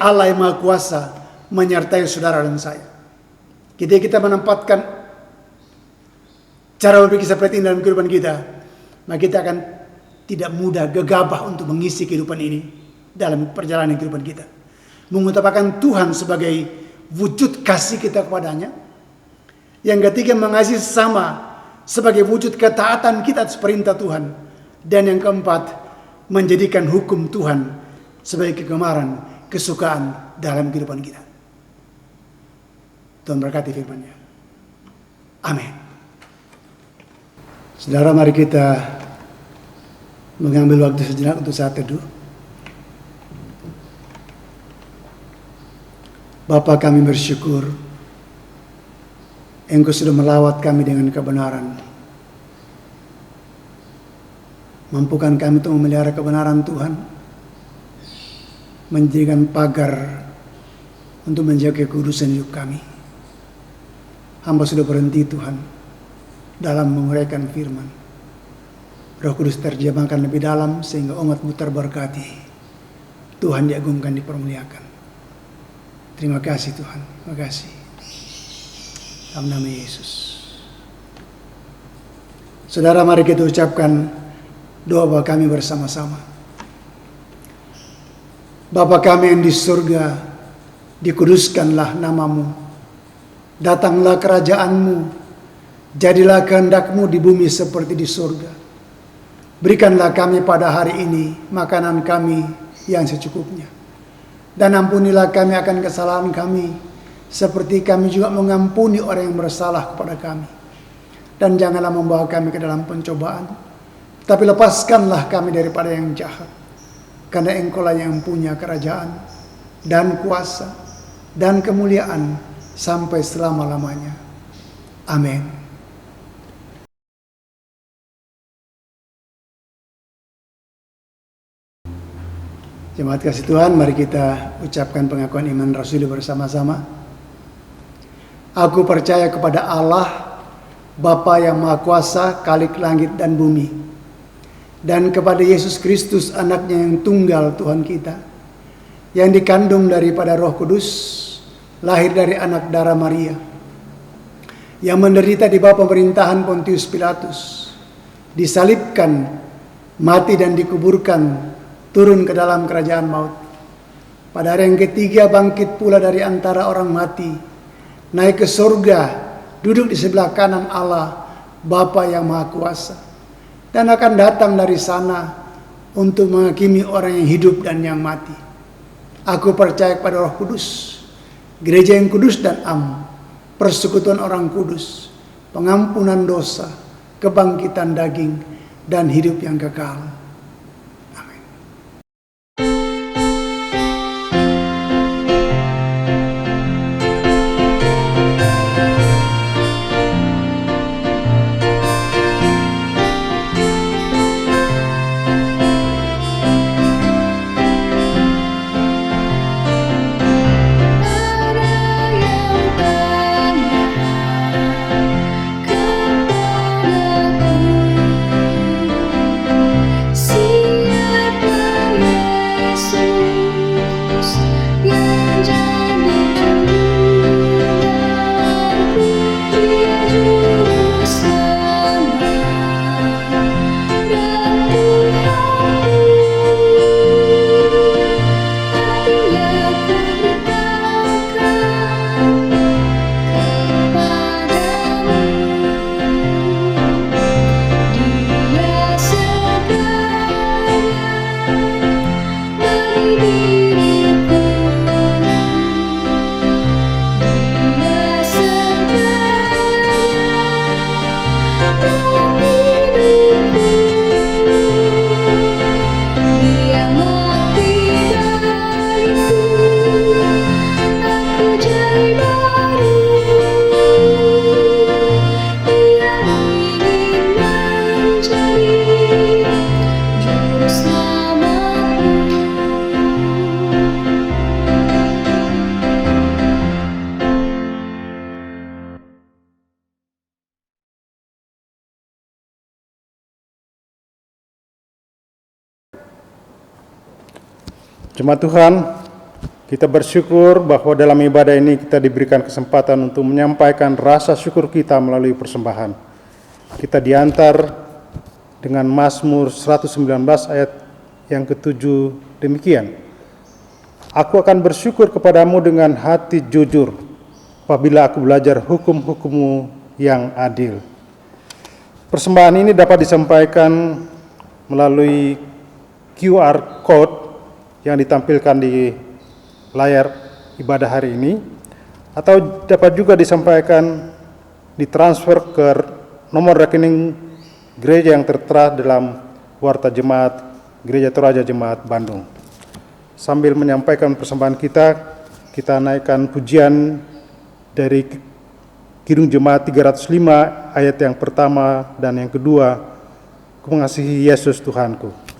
Allah yang Maha Kuasa menyertai saudara dan saya. Ketika kita menempatkan cara berpikir seperti ini dalam kehidupan kita, maka kita akan tidak mudah gegabah untuk mengisi kehidupan ini dalam perjalanan kehidupan kita. Mengutamakan Tuhan sebagai wujud kasih kita kepadanya. Yang ketiga, mengasihi sesama sebagai wujud ketaatan kita atas perintah Tuhan. Dan yang keempat, menjadikan hukum Tuhan sebagai kegemaran, kesukaan dalam kehidupan kita. Tuhan berkati firman-Nya. Amin. Saudara, mari kita mengambil waktu sejenak untuk saat teduh. Bapa, kami bersyukur Engkau sudah melawat kami dengan kebenaran. Mampukan kami untuk memelihara kebenaran Tuhan, menjadikan pagar untuk menjaga kekudusan hidup kami. Hamba sudah berhenti Tuhan dalam menguraikan firman. Roh Kudus terjemahkan lebih dalam sehingga umat-Mu terberkati. Tuhan diagungkan, dipermuliakan. Terima kasih Tuhan, terima kasih. Dalam nama Yesus. Saudara, mari kita ucapkan doa Bapa kami bersama-sama. Bapa kami yang di surga, dikuduskanlah nama-Mu. Datanglah kerajaan-Mu. Jadilah kehendak-Mu di bumi seperti di surga. Berikanlah kami pada hari ini makanan kami yang secukupnya. Dan ampunilah kami akan kesalahan kami, seperti kami juga mengampuni orang yang bersalah kepada kami. Dan janganlah membawa kami ke dalam pencobaan, tapi lepaskanlah kami daripada yang jahat. Karena Engkau-lah yang punya kerajaan, dan kuasa, dan kemuliaan, sampai selama-lamanya. Amin. Jemaat kasih Tuhan, mari kita ucapkan pengakuan iman rasuli bersama-sama. Aku percaya kepada Allah, Bapa yang Maha Kuasa, Khalik langit dan bumi, dan kepada Yesus Kristus, anaknya yang tunggal Tuhan kita, yang dikandung daripada Roh Kudus, lahir dari anak darah Maria, yang menderita di bawah pemerintahan Pontius Pilatus, disalibkan, mati dan dikuburkan, turun ke dalam kerajaan maut. Pada hari yang ketiga bangkit pula dari antara orang mati, naik ke surga, duduk di sebelah kanan Allah, Bapa yang Maha Kuasa, dan akan datang dari sana untuk menghakimi orang yang hidup dan yang mati. Aku percaya kepada Roh Kudus, gereja yang kudus dan am, persekutuan orang kudus, pengampunan dosa, kebangkitan daging, dan hidup yang kekal. Ada yang tanya Jemaat Tuhan, kita bersyukur bahwa dalam ibadah ini kita diberikan kesempatan untuk menyampaikan rasa syukur kita melalui persembahan. Kita diantar dengan Mazmur 119 ayat yang ke-7 demikian. Aku akan bersyukur kepadamu dengan hati jujur apabila aku belajar hukum-hukum-Mu yang adil. Persembahan ini dapat disampaikan melalui QR code yang ditampilkan di layar ibadah hari ini, atau dapat juga disampaikan ditransfer ke nomor rekening gereja yang tertera dalam Warta Jemaat Gereja Toraja Jemaat Bandung. Sambil menyampaikan persembahan kita naikkan pujian dari Kidung Jemaat 305 ayat yang pertama dan yang kedua, Ku mengasihi Yesus Tuhanku.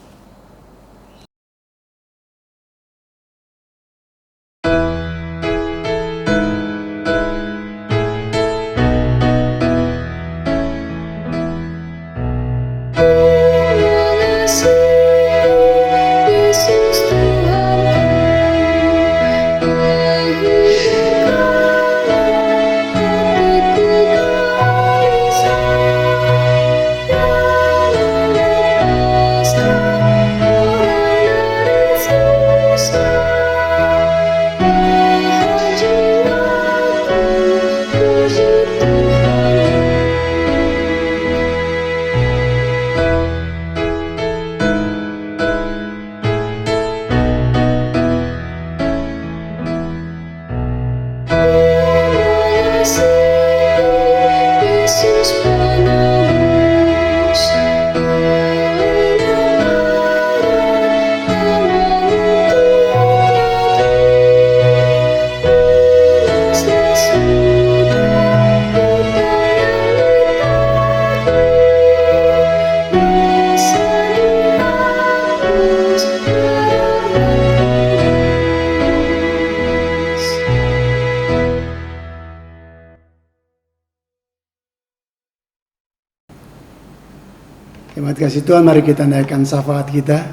Terima kasih Tuhan, mari kita naikkan syafaat kita.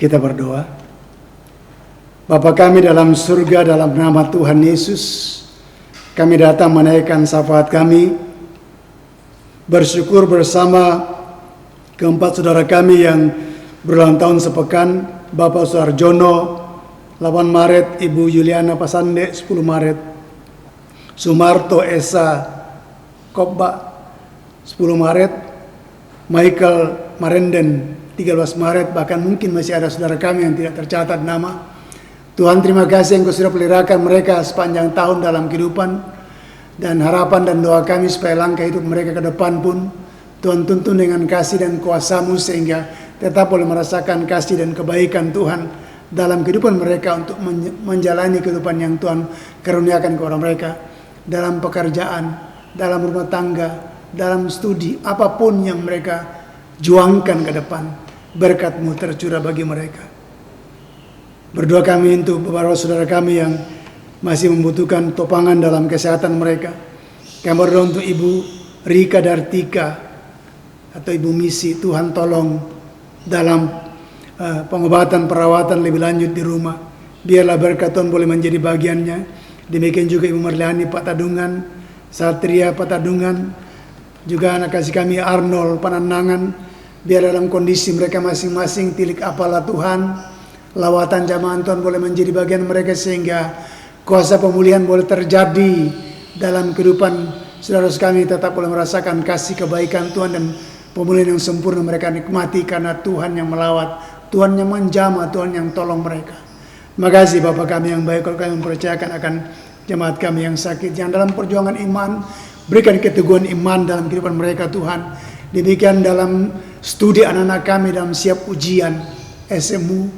Kita berdoa. Bapa kami dalam surga, dalam nama Tuhan Yesus, kami datang menaikkan syafaat kami, bersyukur bersama keempat saudara kami yang berulang tahun sepekan, Bapak Suarjono 8 Maret, Ibu Yuliana Pasande 10 Maret, Sumarto Esa Kobba 10 Maret, Michael Marenden 13 Maret, bahkan mungkin masih ada saudara kami yang tidak tercatat nama. Tuhan, terima kasih Engkau sudah peliharakan mereka sepanjang tahun dalam kehidupan, dan harapan dan doa kami supaya langkah hidup mereka ke depan pun Tuhan tuntun dengan kasih dan kuasa-Mu, sehingga tetap boleh merasakan kasih dan kebaikan Tuhan dalam kehidupan mereka untuk menjalani kehidupan yang Tuhan karuniakan kepada mereka, dalam pekerjaan, dalam rumah tangga, dalam studi, apapun yang mereka juangkan ke depan, berkat-Mu tercurah bagi mereka. Berdoa kami untuk beberapa saudara kami yang masih membutuhkan topangan dalam kesehatan mereka. Kami berdoa untuk Ibu Rika Dartika atau Ibu Misi, Tuhan tolong dalam pengobatan, perawatan lebih lanjut di rumah. Biarlah berkat Tuhan boleh menjadi bagiannya. Demikian juga Ibu Marliani Patadungan, Satria Patadungan, juga anak kasih kami Arnold Pananangan. Biar dalam kondisi mereka masing-masing, tilik apalah Tuhan, lawatan jamaah Tuhan boleh menjadi bagian mereka, sehingga kuasa pemulihan boleh terjadi dalam kehidupan saudara kami, tetap boleh merasakan kasih kebaikan Tuhan dan pemulihan yang sempurna mereka nikmati, karena Tuhan yang melawat, Tuhan yang menjamah, Tuhan yang tolong mereka. Terima kasih Bapa kami yang baik, kalau kami mempercayakan akan jemaat kami yang sakit, yang dalam perjuangan iman, berikan keteguhan iman dalam kehidupan mereka Tuhan. Demikian dalam studi anak-anak kami dalam siap ujian SMU,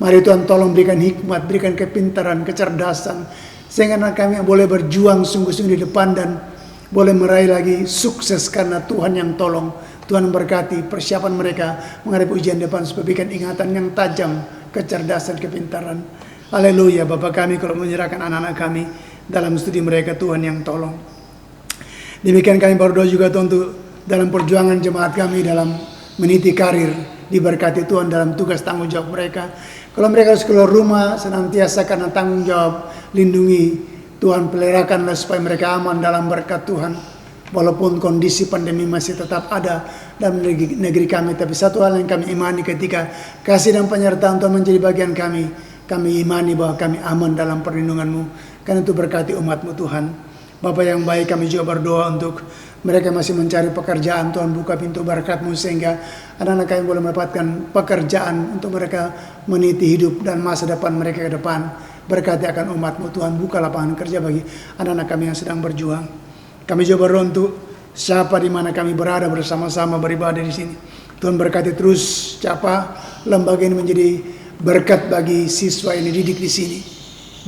mari Tuhan tolong berikan hikmat, berikan kepintaran, kecerdasan, sehingga anak kami boleh berjuang sungguh-sungguh di depan dan boleh meraih lagi sukses, karena Tuhan yang tolong. Tuhan memberkati persiapan mereka menghadapi ujian depan, supaya berikan ingatan yang tajam, kecerdasan, kepintaran. Haleluya. Bapa kami kalau menyerahkan anak-anak kami dalam studi mereka, Tuhan yang tolong. Demikian kami berdoa juga Tuhan untuk dalam perjuangan jemaat kami dalam meniti karir, diberkati Tuhan dalam tugas tanggung jawab mereka. Kalau mereka harus keluar rumah, senantiasa karena tanggung jawab, lindungi Tuhan, peliharakanlah supaya mereka aman dalam berkat Tuhan. Walaupun kondisi pandemi masih tetap ada dalam negeri kami, tapi satu hal yang kami imani ketika kasih dan penyertaan Tuhan menjadi bagian kami, kami imani bahwa kami aman dalam perlindungan-Mu. Karena itu berkati umat-Mu Tuhan. Bapa yang baik, kami juga berdoa untuk mereka masih mencari pekerjaan. Tuhan buka pintu berkat-Mu sehingga anak-anak kami boleh mendapatkan pekerjaan untuk mereka meniti hidup dan masa depan mereka ke depan. Berkati akan umat-Mu Tuhan, buka lapangan kerja bagi anak-anak kami yang sedang berjuang. Kami juga berdoa untuk siapa di mana kami berada bersama-sama beribadah di sini. Tuhan berkati terus siapa lembaga ini menjadi berkat bagi siswa yang dididik di sini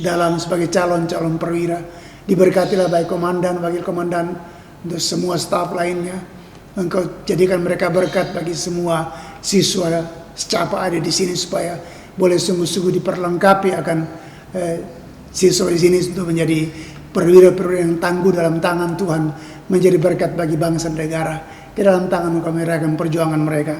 dalam sebagai calon-calon perwira. Diberkatilah baik komandan, wakil komandan, untuk semua staf lainnya. Engkau jadikan mereka berkat bagi semua siswa secapa ada di sini supaya boleh sungguh-sungguh diperlengkapi akan siswa di sini untuk menjadi perwira-perwira yang tangguh dalam tangan Tuhan, menjadi berkat bagi bangsa dan negara. Di dalam tangan kami mereka perjuangan mereka.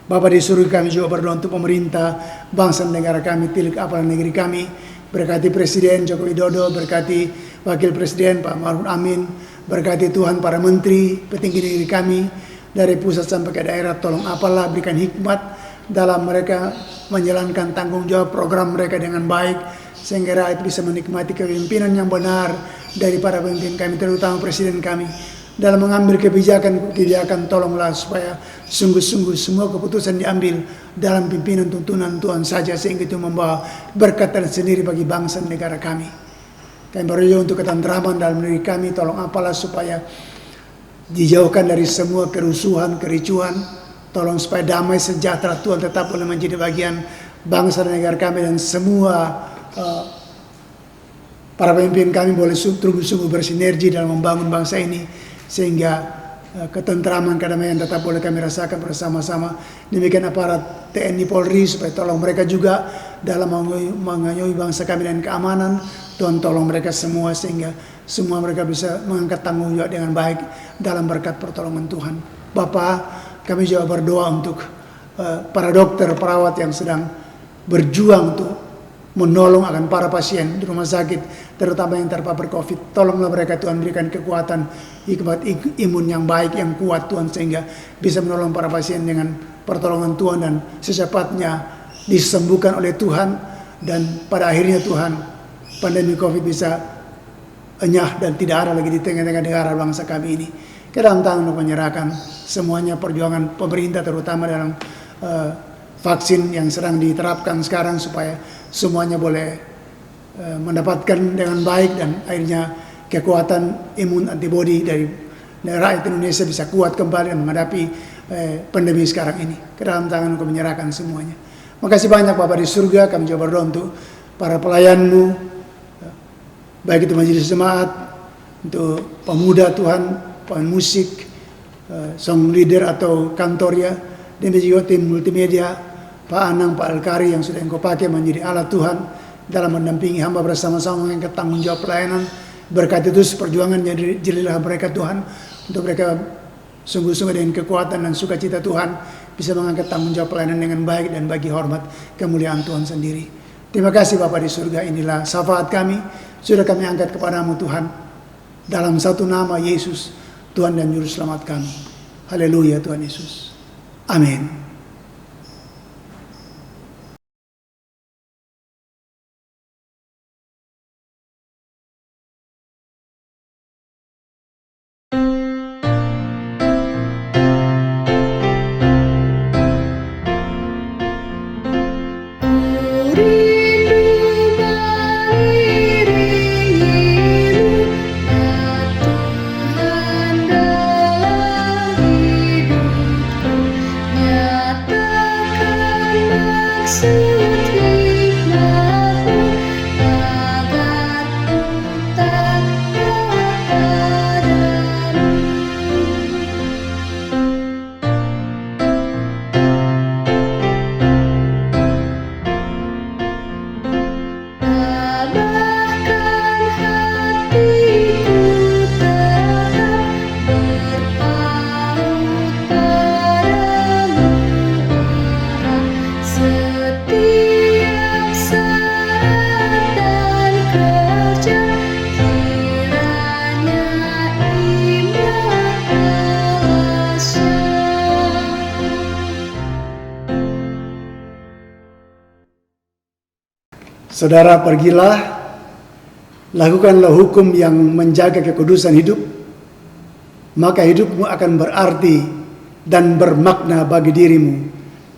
Bapa di surga, kami juga berdoa untuk pemerintah, bangsa dan negara kami, tilik apalah negeri kami. Berkati Presiden Joko Widodo, berkati Wakil Presiden Pak Maruf Amin, berkati Tuhan para menteri, petinggi negeri kami, dari pusat sampai ke daerah. Tolong apalah, berikan hikmat dalam mereka menjalankan tanggung jawab program mereka dengan baik, sehingga rakyat bisa menikmati kepemimpinan yang benar dari para pemimpin kami, terutama Presiden kami. Dalam mengambil kebijakan, tolonglah supaya sungguh-sungguh semua keputusan diambil dalam pimpinan tuntunan Tuhan saja, sehingga itu membawa berkat tersendiri bagi bangsa dan negara kami. Kami berdoa untuk ketentraman dalam negeri kami, tolong apalah supaya dijauhkan dari semua kerusuhan, kericuhan. Tolong supaya damai sejahtera Tuhan tetap boleh menjadi bagian bangsa dan negara kami, dan semua para pemimpin kami boleh sungguh-sungguh bersinergi dalam membangun bangsa ini, sehingga ketentraman, kedamaian tetap boleh kami rasakan bersama-sama. Demikian aparat TNI Polri, supaya tolong mereka juga dalam mengayomi bangsa kami dan keamanan. Tuhan tolong mereka semua sehingga semua mereka bisa mengangkat tanggung jawab dengan baik dalam berkat pertolongan Tuhan. Bapa, kami juga berdoa untuk para dokter, perawat yang sedang berjuang untuk menolong akan para pasien di rumah sakit, terutama yang terpapar COVID. Tolonglah mereka Tuhan, berikan kekuatan, hikmat imun yang baik, yang kuat Tuhan, sehingga bisa menolong para pasien dengan pertolongan Tuhan dan secepatnya disembuhkan oleh Tuhan, dan pada akhirnya Tuhan pandemi COVID bisa enyah dan tidak ada lagi di tengah-tengah negara bangsa kami ini. Ke dalam tangan menyerahkan semuanya perjuangan pemerintah, terutama dalam vaksin yang sedang diterapkan sekarang, supaya semuanya boleh mendapatkan dengan baik dan akhirnya kekuatan imun antibodi dari rakyat Indonesia bisa kuat kembali dan menghadapi pandemi sekarang ini. Ke dalam tangan Engkau menyerahkan semuanya. Makasih banyak Bapa di surga, kami juga berdoa untuk para pelayan-Mu, baik itu majelis jemaat, untuk pemuda Tuhan, pemain musik, song leader atau kantornya, dan juga tim multimedia, Pak Anang, Pak Alkari yang sudah Engkau pakai menjadi alat Tuhan dalam mendampingi hamba bersama-sama mengangkat tanggung jawab pelayanan. Berkati terus perjuangan yang jelilah mereka Tuhan, untuk mereka sungguh-sungguh dengan kekuatan dan sukacita Tuhan bisa mengangkat tanggung jawab pelayanan dengan baik dan bagi hormat kemuliaan Tuhan sendiri. Terima kasih Bapa di surga, inilah syafaat kami, sudah kami angkat kepadamu Tuhan, dalam satu nama Yesus, Tuhan dan Juru Selamat kami. Haleluya Tuhan Yesus. Amin. Tuhan dalam hidupku. Saudara, pergilah, lakukanlah hukum yang menjaga kekudusan hidup, maka hidupmu akan berarti dan bermakna bagi dirimu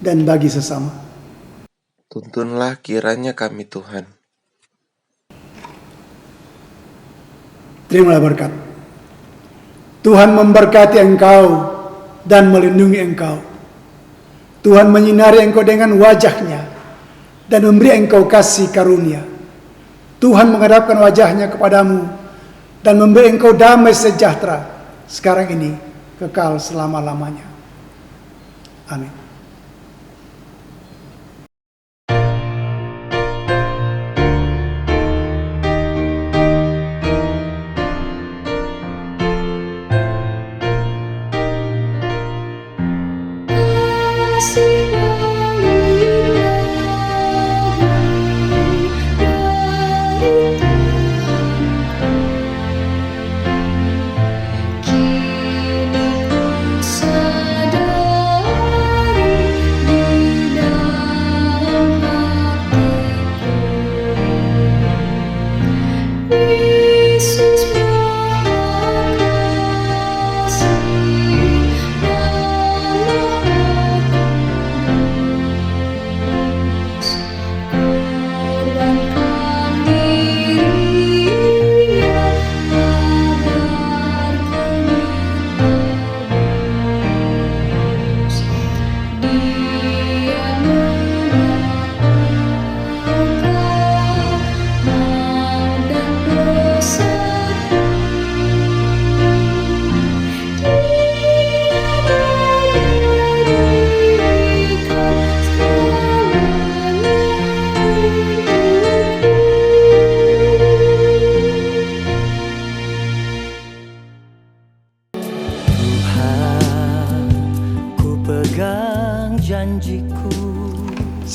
dan bagi sesama. Tuntunlah kiranya kami Tuhan. Terimalah berkat. Tuhan memberkati engkau dan melindungi engkau. Tuhan menyinari engkau dengan wajah-Nya dan memberi engkau kasih karunia. Tuhan menghadapkan wajah-Nya kepadamu dan memberi engkau damai sejahtera sekarang ini, kekal selama-lamanya. Amin.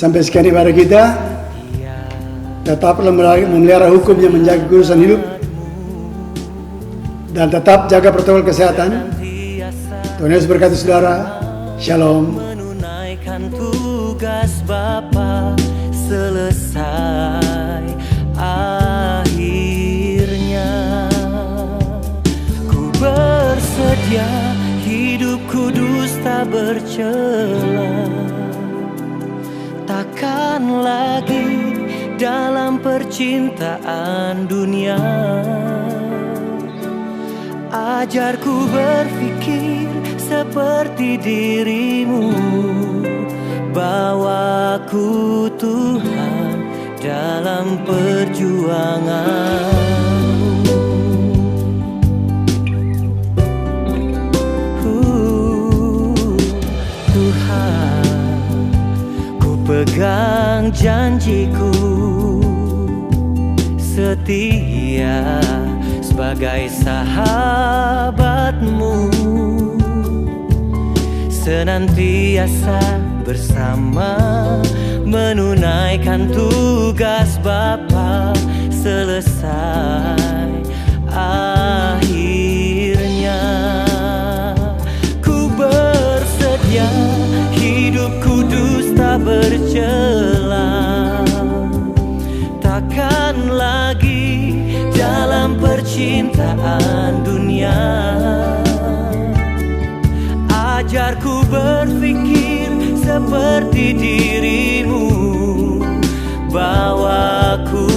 Sampai sekian ibadah kita. Tetaplah memelihara hukum yang menjaga kekudusan hidup, dan tetap jaga protokol kesehatan. Tuhan Yesus berkati saudara. Shalom. Menunaikan tugas Bapa selesai akhirnya. Ku bersedia hidup kudus tak bercela. Takkan lagi dalam percintaan dunia. Ajarku berpikir seperti dirimu, bawaku Tuhan dalam perjuangan. Pegang janjiku, setia sebagai sahabatmu, senantiasa bersama menunaikan tugas Bapa selesai akhirnya. Ku bersedia hidup kudus tak bercela. Takkan lagi dalam percintaan dunia. Ajarku berpikir seperti dirimu, bawaku